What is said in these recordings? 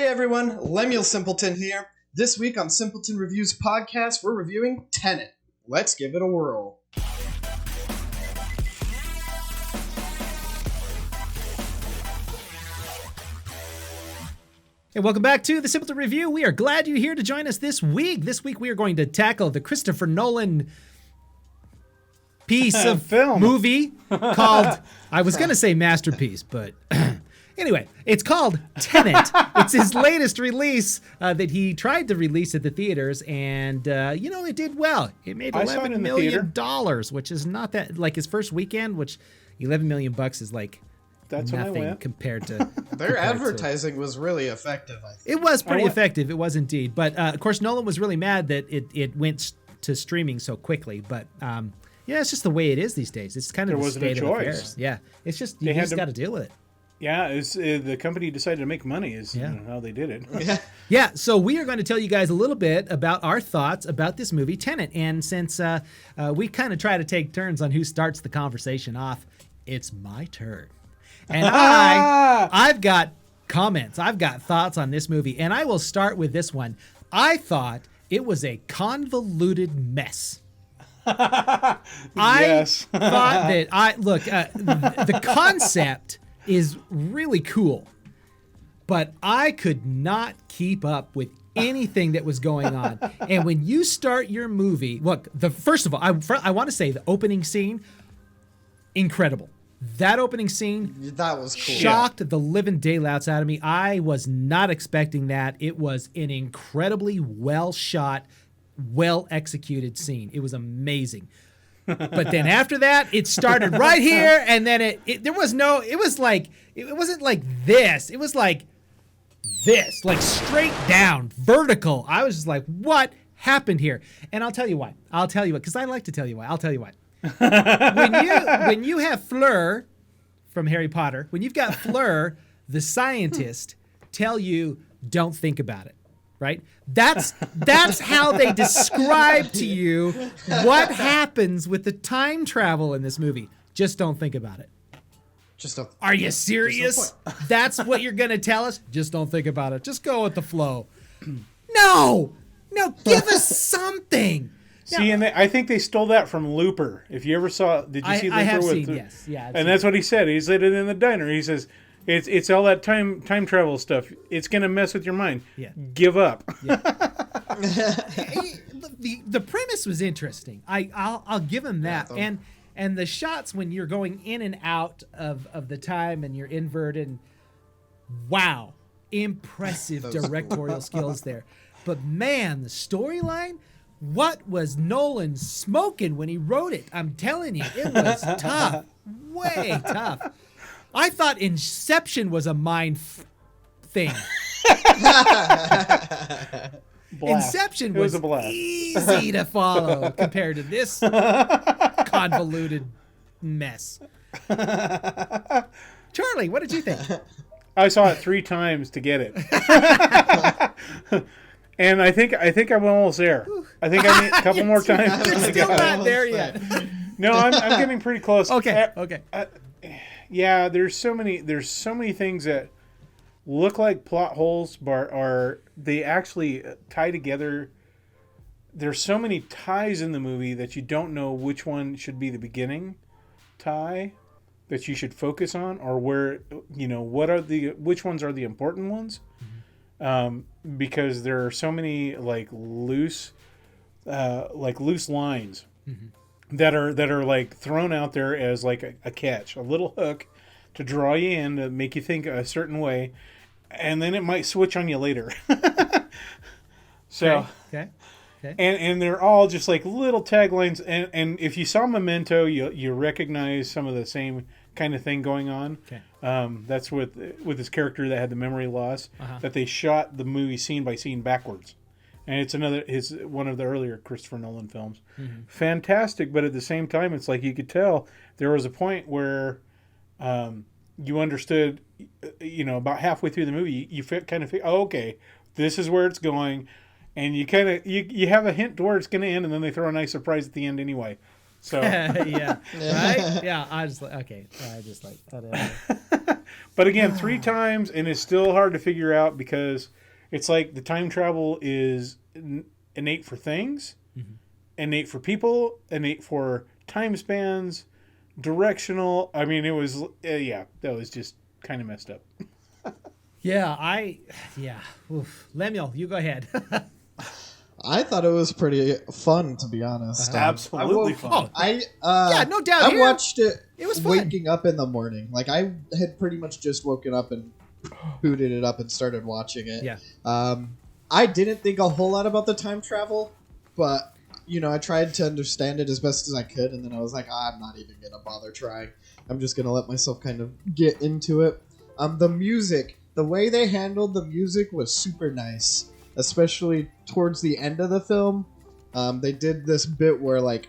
Hey everyone, Lemuel Simpleton here. This week on Simpleton Reviews podcast, we're reviewing Tenet. Let's give it a whirl. Hey, welcome back to the Simpleton Review. We are glad you're here to join us this week. This week we are going to tackle the Christopher Nolan piece of movie called, I was going to say masterpiece, but anyway, it's called Tenet. It's his latest release that he tried to release at the theaters, and it did well. It made $11 million, which is not that, like his first weekend, which $11 million is like that's nothing compared to their advertising was really effective. I think it was pretty effective. It was indeed, but of course Nolan was really mad that it went to streaming so quickly. But it's just the way it is these days. It's kind of the state of affairs. Yeah, it's just you just got to deal with it. Yeah, it's the company decided to make money is how they did it. Yeah, so we are going to tell you guys a little bit about our thoughts about this movie Tenet, and since we kind of try to take turns on who starts the conversation off, it's my turn. And I've got comments. I've got thoughts on this movie, and I will start with this one. I thought it was a convoluted mess. I thought that the concept is really cool, but I could not keep up with anything that was going on. And when you start your movie, look, first of all, I want to say the opening scene, incredible. That opening scene, that was cool. Shocked the living daylights out of me. I was not expecting that. It was an incredibly well shot, well executed scene. It was amazing. But then after that, it started right here, and then it wasn't like this. It was like this, like straight down, vertical. I was just like, what happened here? And I'll tell you why. Because I like to tell you why. I'll tell you why. When you have Fleur from Harry Potter, when you've got Fleur, the scientist, tell you don't think about it, right? That's how they describe to you what happens with the time travel in this movie. Just don't think about it. Are you serious? That's what you're gonna tell us? Just don't think about it. Just go with the flow. No, give us something. See, and I think they stole that from Looper. If you ever saw, did you see Looper? I have seen, yes. Yeah, and that's what he said. He said it in the diner. He says, it's all that time travel stuff. It's going to mess with your mind. Yeah. Give up. Yeah. The premise was interesting. I'll give him that. And the shots when you're going in and out of the time and you're inverted. Wow. Impressive directorial skills there. But man, the storyline... What was Nolan smoking when he wrote it? I'm telling you, it was tough. Way tough. I thought Inception was a mind thing. Inception was easy to follow compared to this convoluted mess. Charlie, what did you think? I saw it 3 times to get it. And I think I'm almost there. I think I need a couple more times. You're still not there yet. No, I'm getting pretty close. Okay. Yeah, there's so many things that look like plot holes, but they actually tie together. There's so many ties in the movie that you don't know which one should be the beginning tie that you should focus on, or where which ones are the important ones. Because there are so many loose lines that are like thrown out there as like a catch, a little hook to draw you in, to make you think a certain way, and then it might switch on you later. So, okay. And they're all just like little taglines, and if you saw Memento, you recognize some of the same kind of thing going on. Okay. That's with this character that had the memory loss, that they shot the movie scene by scene backwards. And it's one of the earlier Christopher Nolan films. Mm-hmm. Fantastic, but at the same time, it's like you could tell there was a point where you understood, about halfway through the movie, you kind of think, oh, okay, this is where it's going. And you kind of, you have a hint to where it's going to end, and then they throw a nice surprise at the end anyway. So yeah, right? Yeah, I just like whatever. But again, 3 times, and it's still hard to figure out because it's like the time travel is innate for things, innate for people, innate for time spans, directional. I mean, it was, that was just kind of messed up. Oof. Lemuel, you go ahead. I thought it was pretty fun, to be honest. Absolutely fun. No doubt. I watched it. It was fun. Waking up in the morning. Like, I had pretty much just woken up and booted it up and started watching it. Yeah. I didn't think a whole lot about the time travel, but I tried to understand it as best as I could, and then I was like, I'm not even gonna bother trying. I'm just gonna let myself kind of get into it. The music, the way they handled the music was super nice, especially towards the end of the film. They did this bit where, like,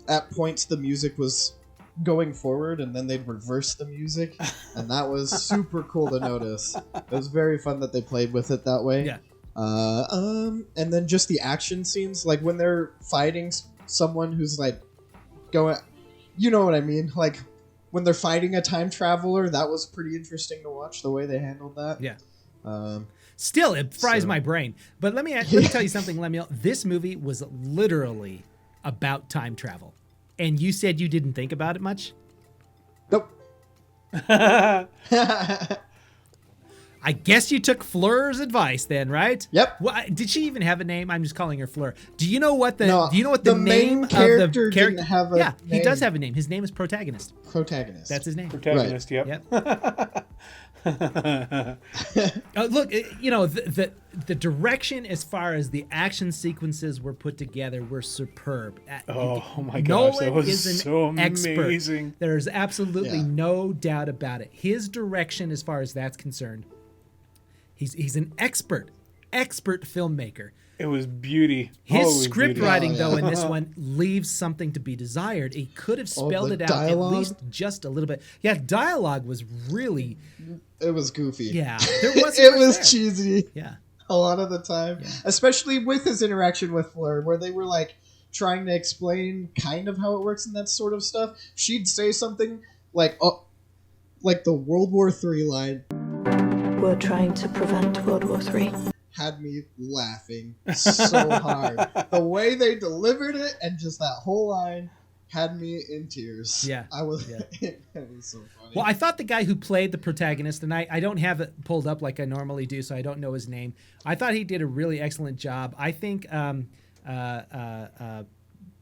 at points the music was going forward and then they'd reverse the music, and that was super cool to notice. It was very fun that they played with it that way. Yeah. And then just the action scenes, like when they're fighting someone who's like going, you know what I mean? Like when they're fighting a time traveler, that was pretty interesting to watch the way they handled that. Yeah. Still, it fries my brain. But let me tell you something, Lemuel. This movie was literally about time travel. And you said you didn't think about it much? Nope. I guess you took Fleur's advice then, right? Yep. Well, did she even have a name? I'm just calling her Fleur. Do you know what the name main of character the character didn't have a Yeah, he name. does have a name. His name is Protagonist. Protagonist. That's his name. Protagonist, Right. Yep. Look, the direction as far as the action sequences were put together were superb. Oh my gosh, Nolan that was is an so expert. amazing. There's absolutely Yeah. no doubt about it. His direction, as far as that's concerned, he's an expert filmmaker. It was beauty. His script writing, Oh, yeah. though, in this one leaves something to be desired. He could have spelled the it out dialogue? at least just a little bit. Yeah, dialogue was really. It was goofy. Yeah, there wasn't It much was there. cheesy. Yeah. A lot of the time, especially with his interaction with Fleur, where they were like trying to explain kind of how it works and that sort of stuff. She'd say something like the World War III line. We're trying to prevent World War III. Had me laughing so hard. The way they delivered it and just that whole line had me in tears. Yeah. I was. Yeah. It was so funny. Well, I thought the guy who played the protagonist, and I don't have it pulled up like I normally do, so I don't know his name. I thought he did a really excellent job. I think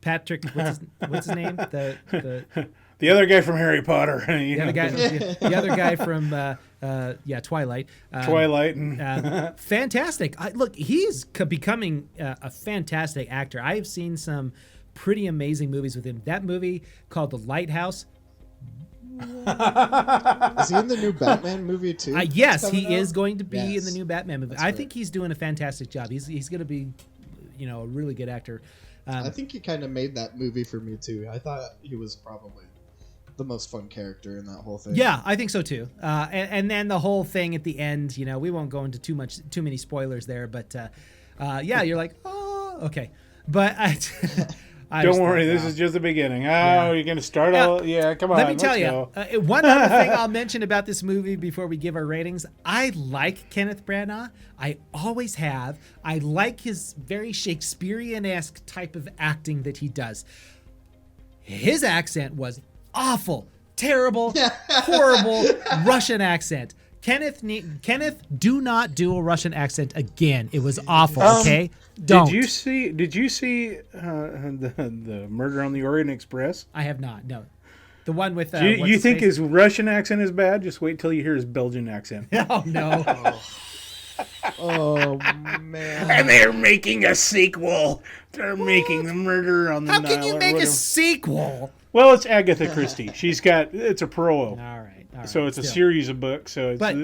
Patrick, what's his name? The other guy from Harry Potter. The other guy from Twilight. Twilight. And Fantastic. Look, he's becoming a fantastic actor. I have seen some pretty amazing movies with him. That movie called The Lighthouse. Is he in the new Batman movie too? Yes, he is going to be in the new Batman movie. That's I great. think he's doing a fantastic job. He's going to be, a really good actor. I think he kind of made that movie for me too. I thought he was probably the most fun character in that whole thing. Yeah, I think so too. And then the whole thing at the end, we won't go into too many spoilers there, but you're like, oh, okay. But don't worry, this is just the beginning. You're going to start all... Yeah, come on, let me tell you, go. one other thing I'll mention about this movie before we give our ratings. I like Kenneth Branagh. I always have. I like his very Shakespearean-esque type of acting that he does. His accent was awful, terrible, horrible Russian accent. Kenneth, do not do a Russian accent again. It was awful. Okay, don't. Did you see the Murder on the Orient Express? I have not. No, the one with. You think his Russian accent is bad? Just wait till you hear his Belgian accent. Oh no. Oh man. And they're making a sequel. They're making the Murder on the Nile. How can you make a sequel? Well, it's Agatha Christie. It's a Perot. All right. So it's a series of books. So it's But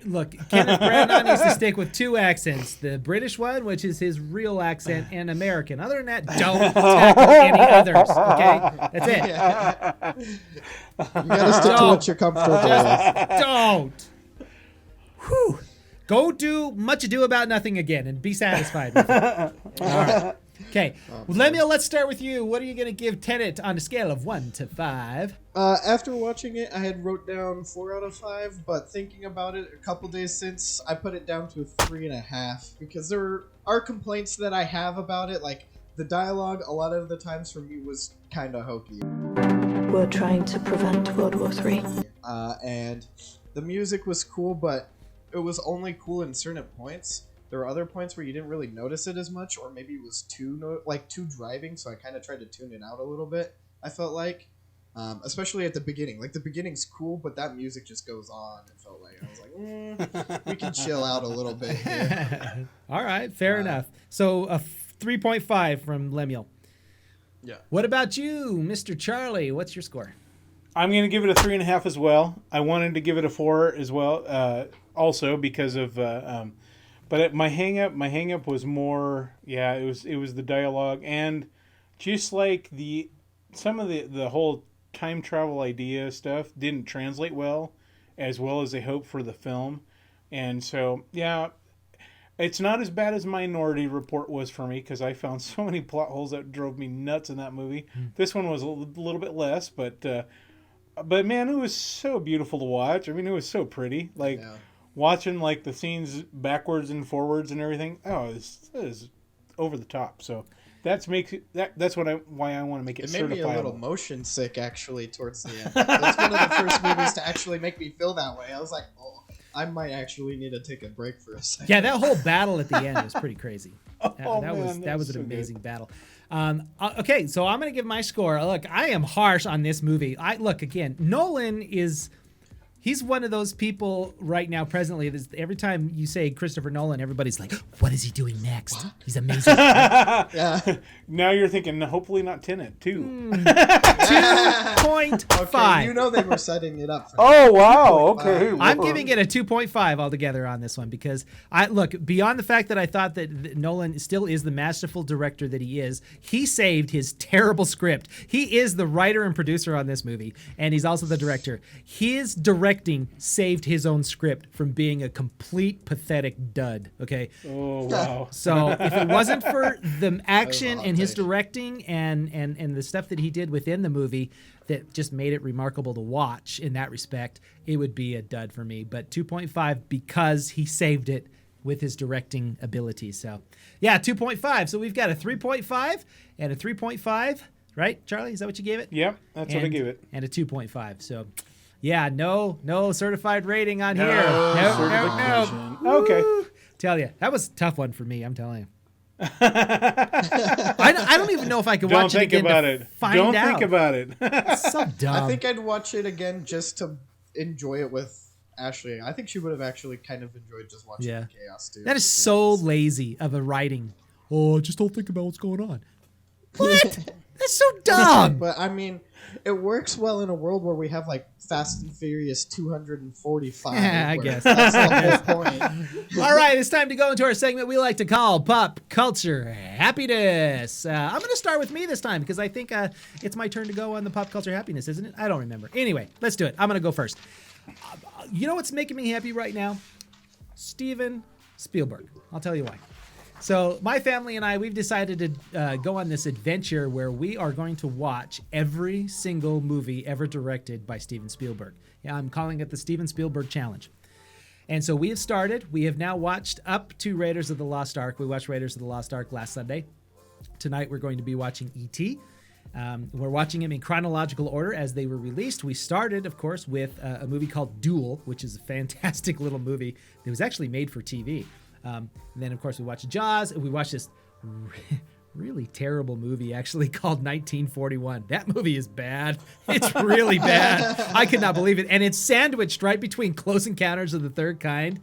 look, Kenneth Branagh needs to stick with two accents: the British one, which is his real accent, and American. Other than that, don't tackle any others. Okay, that's it. You gotta stick to what you're comfortable with. Don't. Whew. Go do Much Ado About Nothing again and be satisfied with it. All right. Okay, Lemuel, let's start with you. What are you going to give Tenet on a scale of 1 to 5? After watching it, I had wrote down 4 out of 5, but thinking about it a couple days since, I put it down to a 3.5 because there are complaints that I have about it. Like the dialogue, a lot of the times for me was kind of hokey. We're trying to prevent World War III. And the music was cool, but it was only cool in certain points. There were other points where you didn't really notice it as much, or maybe it was too driving, so I kind of tried to tune it out a little bit, I felt like. Especially at the beginning. Like, the beginning's cool, but that music just goes on, it felt like. I was like, we can chill out a little bit here. All right, fair enough. So, a 3.5 from Lemuel. Yeah. What about you, Mr. Charlie? What's your score? I'm going to give it a 3.5 as well. I wanted to give it a 4 as well, also because of... but my hang up was more, it was the dialogue, and just like some of the whole time travel idea stuff didn't translate well as they hoped for the film. And so, it's not as bad as Minority Report was for me, because I found so many plot holes that drove me nuts in that movie. This one was a little bit less, but man, it was so beautiful to watch. I mean, it was so pretty. Like, watching like the scenes backwards and forwards and everything, it is over the top. So that's why I want to make it certifiable. It made me a little motion sick actually towards the end. It was one of the first movies to actually make me feel that way. I was like, I might actually need to take a break for a second. Yeah, that whole battle at the end was pretty crazy. That was an so amazing good. battle. Okay, so I'm going to give my score. Look, I am harsh on this movie. Again, Nolan is... He's one of those people right now, presently, every time you say Christopher Nolan, everybody's like, what is he doing next? What? He's amazing. Yeah. Now you're thinking, hopefully not Tenet, too. 2.5. Okay, you know they were setting it up. Oh, wow. Okay. I'm giving it a 2.5 altogether on this one because, beyond the fact that I thought that Nolan still is the masterful director that he is, he saved his terrible script. He is the writer and producer on this movie, and he's also the director. His directing saved his own script from being a complete pathetic dud. Okay. Oh wow. So if it wasn't for the action and his directing and the stuff that he did within the movie that just made it remarkable to watch in that respect, it would be a dud for me. But 2.5 because he saved it with his directing abilities. So 2.5. So we've got a 3.5 and a 3.5, right, Charlie? Is that what you gave it? Yep, that's what I gave it. And a 2.5. So no certified rating on here. No. Okay. Tell you, that was a tough one for me, I'm telling you. I don't even know if I could watch it again to find out. Don't think about it. It's so dumb. I think I'd watch it again just to enjoy it with Ashley. I think she would have actually kind of enjoyed just watching the chaos too. That is so lazy of a writing. Oh, just don't think about what's going on. What? That's so dumb. But I mean, it works well in a world where we have like Fast and Furious 245. Yeah, I guess. That's the whole point. All right, it's time to go into our segment we like to call Pop Culture Happiness. I'm going to start with me this time because I think it's my turn to go on the Pop Culture Happiness, isn't it? I don't remember. Anyway, let's do it. I'm going to go first. You know what's making me happy right now? Steven Spielberg. I'll tell you why. So my family and I, we've decided to go on this adventure where we are going to watch every single movie ever directed by Steven Spielberg. Yeah, I'm calling it the Steven Spielberg Challenge. And so we have started. We have now watched up to Raiders of the Lost Ark. We watched Raiders of the Lost Ark last Sunday. Tonight we're going to be watching E.T. We're watching them in chronological order as they were released. We started, of course, with a movie called Duel, which is a fantastic little movie that was actually made for TV. And then, of course, we watched Jaws, and we watched this really terrible movie, actually, called 1941. That movie is bad. It's really bad. I could not believe it. And it's sandwiched right between Close Encounters of the Third Kind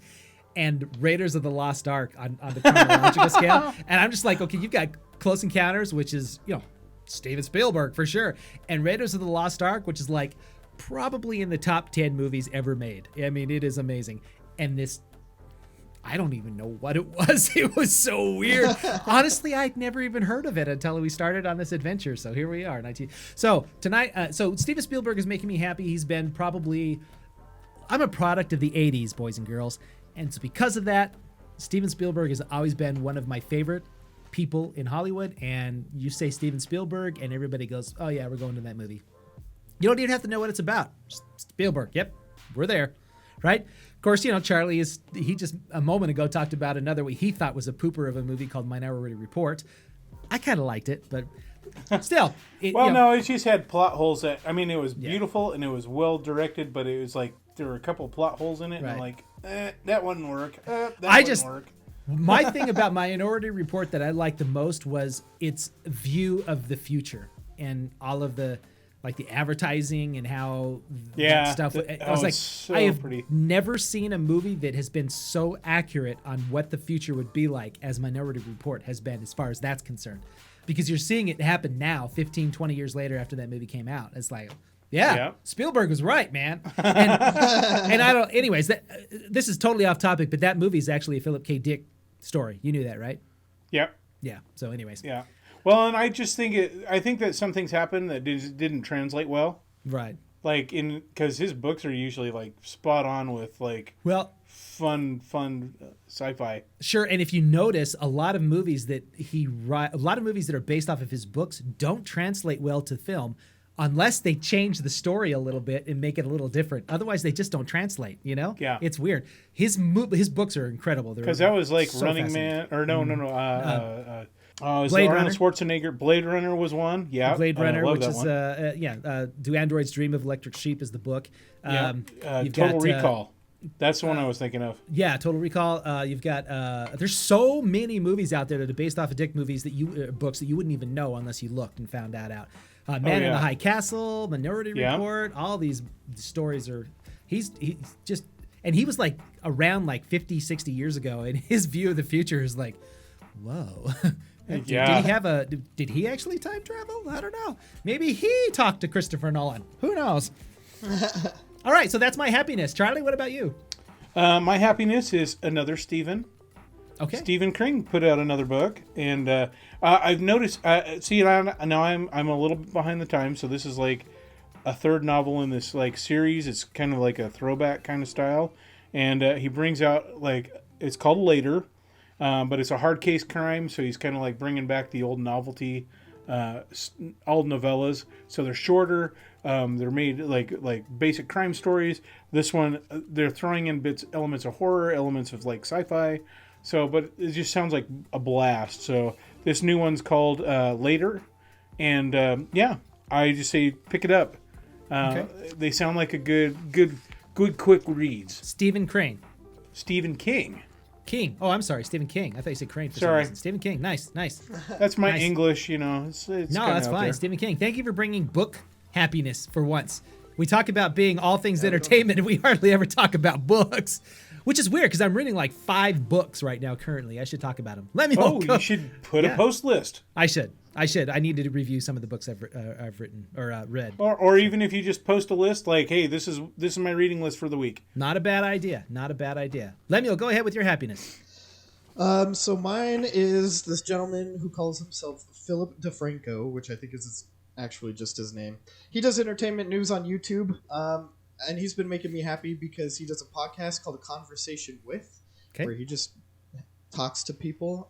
and Raiders of the Lost Ark on the chronological scale. And I'm just like, okay, you've got Close Encounters, which is, Steven Spielberg for sure, and Raiders of the Lost Ark, which is like probably in the top 10 movies ever made. I mean, it is amazing. And this, I don't even know what it was. It was so weird. Honestly, I'd never even heard of it until we started on this adventure. So here we are. So tonight, so Steven Spielberg is making me happy. He's been I'm a product of the 80s, boys and girls. And so because of that, Steven Spielberg has always been one of my favorite people in Hollywood, and you say Steven Spielberg, and everybody goes, "Oh yeah, we're going to that movie." You don't even have to know what it's about. Just Spielberg. Yep, we're there, right? Of course, Charlie he just a moment ago talked about another what he thought was a pooper of a movie called Minority Report. I kind of liked it, but still. No, it just had plot holes it was beautiful and it was well directed, but it was like there were a couple of plot holes in it, right. and like, that wouldn't work. Work. My thing about Minority Report that I liked the most was its view of the future and all of the advertising and how that stuff. I was like, so I have pretty. never seen a movie that has been so accurate on what the future would be like as Minority Report has been as far as that's concerned. Because you're seeing it happen now, 15, 20 years later after that movie came out. It's like, Spielberg was right, man. And I don't, anyways, this is totally off topic, but that movie is actually a Philip K. Dick story. You knew that, right? Yep. Yeah. So anyways. Yeah. Well, and I just think I think that some things happened that didn't translate well. Right. Like because his books are usually like spot on with like fun sci-fi. Sure, and if you notice, a lot of movies that are based off of his books don't translate well to film unless they change the story a little bit and make it a little different. Otherwise, they just don't translate. Yeah, it's weird. His books are incredible. Because that was like so Running Man, or no. Blade Runner. Arnold Schwarzenegger. Blade Runner was one. Yeah, Blade Runner, which is one. Do Androids Dream of Electric Sheep is the book. Total Recall. That's the one I was thinking of. Yeah, Total Recall. You've got there's so many movies out there that are based off of Dick movies books that you wouldn't even know unless you looked and found that out. Man in the High Castle, Minority Report, all these stories are. He was like around like 50, 60 years ago, and his view of the future is like, whoa. Did he actually time travel? I don't know. Maybe he talked to Christopher Nolan. Who knows? All right, so that's my happiness. Charlie, what about you? My happiness is another Stephen. Okay. Stephen King put out another book, and I've noticed. Now I'm a little bit behind the times, so this is like a third novel in this like series. It's kind of like a throwback kind of style, and he brings out like it's called Later, but it's a hard case crime. So he's kind of like bringing back the old novelty, old novellas. So they're shorter. They're made like basic crime stories. This one they're throwing in elements of horror, elements of like sci-fi. So, but it just sounds like a blast. So this new one's called Later, and I just say pick it up. Okay. They sound like a good quick reads. Stephen King. King. Oh, I'm sorry, Stephen King. I thought you said Crane for some reason. Stephen King. Nice. That's my nice. English, It's no, that's fine. There. Stephen King. Thank you for bringing book happiness for once. We talk about being all things entertainment, and we hardly ever talk about books. Which is weird because I'm reading like 5 books right now currently. I should talk about them. Let me know. You should put a post list. I should. I need to review some of the books I've written or read. Or even if you just post a list like, hey, this is my reading list for the week. Not a bad idea. Lemuel, go ahead with your happiness. So mine is this gentleman who calls himself Philip DeFranco, which I think is actually just his name. He does entertainment news on YouTube. And he's been making me happy because he does a podcast called A Conversation With, where he just talks to people.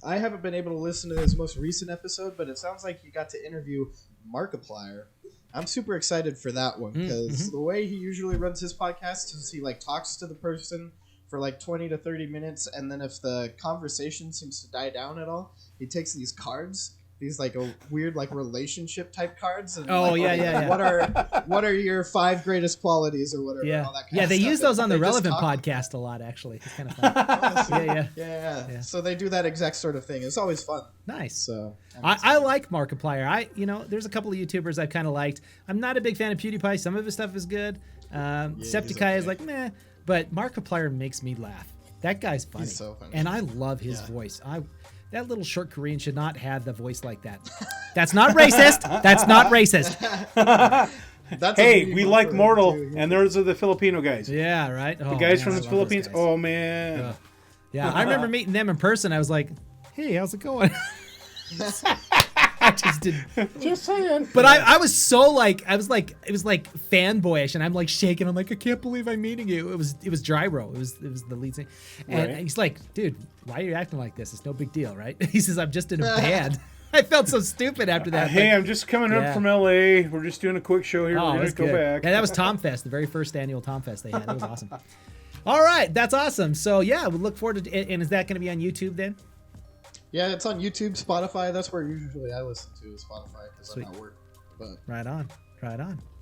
I haven't been able to listen to his most recent episode, but it sounds like he got to interview Markiplier. I'm super excited for that one because the way he usually runs his podcast is he like talks to the person for like 20 to 30 minutes, and then if the conversation seems to die down at all, he takes these cards. These like a weird like relationship type cards. And What are your 5 greatest qualities or whatever? Yeah, all that kind of they stuff. use those on the Relevant podcast a lot. Actually, it's kind of fun. Yeah. So they do that exact sort of thing. It's always fun. Nice. So I like Markiplier. There's a couple of YouTubers I've kind of liked. I'm not a big fan of PewDiePie. Some of his stuff is good. Septiceye is like meh, but Markiplier makes me laugh. That guy's funny. He's so funny. And I love his voice. That little short Korean should not have the voice like that. That's not racist. Hey, we like Mortal, and those are the Filipino guys. Yeah, right? The guys from the Philippines. Oh, man. Yeah, I remember meeting them in person. I was like, hey, how's it going? I just didn't. Just saying. But I was so like, it was like fanboyish, and I'm like shaking. I'm like, I can't believe I'm meeting you. It was Gyro. It was the lead singer, and Right. he's like, dude, why are you acting like this? It's no big deal, right? He says, I'm just in a band. I felt so stupid after that. Hey, I'm just coming up from LA. We're just doing a quick show here. Oh, We're it going was to go good. back. Yeah, that was Tom Fest, the very first annual Tom Fest they had. That was awesome. All right, that's awesome. So yeah, we look forward to. And is that going to be on YouTube then? Yeah, it's on YouTube, Spotify. That's where usually I listen to is Spotify because I'm at work. But Right on.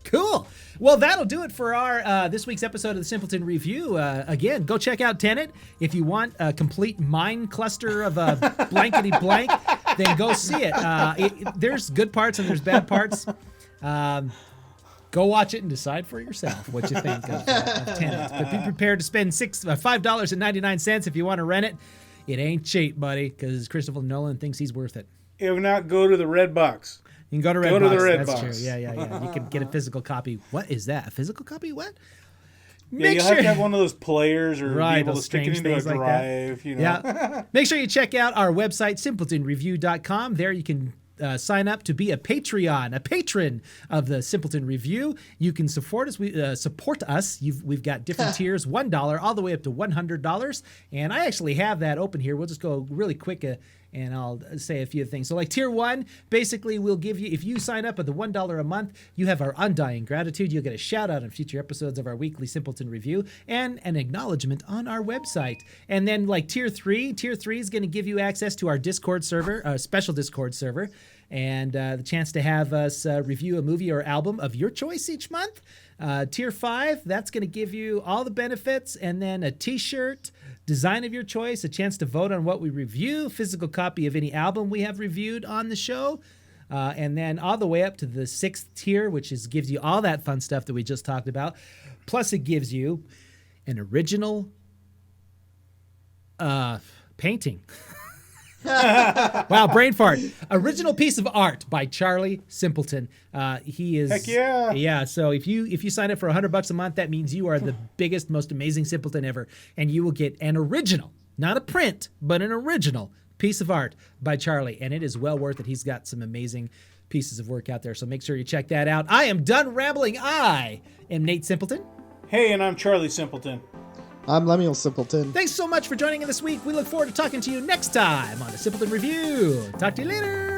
Cool. Well, that'll do it for our this week's episode of the Simpleton Review. Again, go check out Tenet. If you want a complete mind cluster of a blankety blank, then go see it. There's good parts and there's bad parts. Go watch it and decide for yourself what you think of Tenet. But be prepared to spend $5.99 if you want to rent it. It ain't cheap, buddy, because Christopher Nolan thinks he's worth it. If not, go to the Red Box. You can go to Red Go Box. to the Red That's Box. true. Yeah. You can get a physical copy. What is that? A physical copy? What? Yeah, you'll have to have one of those players or Right, be able to those stick it strange into a things like that. drive. You know. Yeah. Make sure you check out our website, simpletonreview.com. There you can sign up to be a patron of the Simpleton Review. You can support us. We've got different tiers, $1 all the way up to $100. And I actually have that open here. We'll just go really quick and I'll say a few things. So like tier 1, basically we'll give you, if you sign up at the $1 a month, you have our undying gratitude. You'll get a shout out on future episodes of our weekly Simpleton Review and an acknowledgement on our website. And then like tier 3 is going to give you access to our Discord server, special Discord server, and the chance to have us review a movie or album of your choice each month. Tier 5, that's going to give you all the benefits, and then a t-shirt, design of your choice, a chance to vote on what we review, physical copy of any album we have reviewed on the show, and then all the way up to the 6th tier, which gives you all that fun stuff that we just talked about. Plus, it gives you an original painting. Wow, brain fart. Original piece of art by Charlie Simpleton. He is. Heck yeah. Yeah. So if you sign up for $100 a month, that means you are the biggest, most amazing simpleton ever, and you will get an original, not a print, but an original piece of art by Charlie, and it is well worth it. He's got some amazing pieces of work out there, so make sure you check that out. I am done rambling. I am Nate Simpleton. Hey, and I'm Charlie Simpleton. I'm Lemuel Simpleton. Thanks so much for joining us this week. We look forward to talking to you next time on the Simpleton Review. Talk to you later.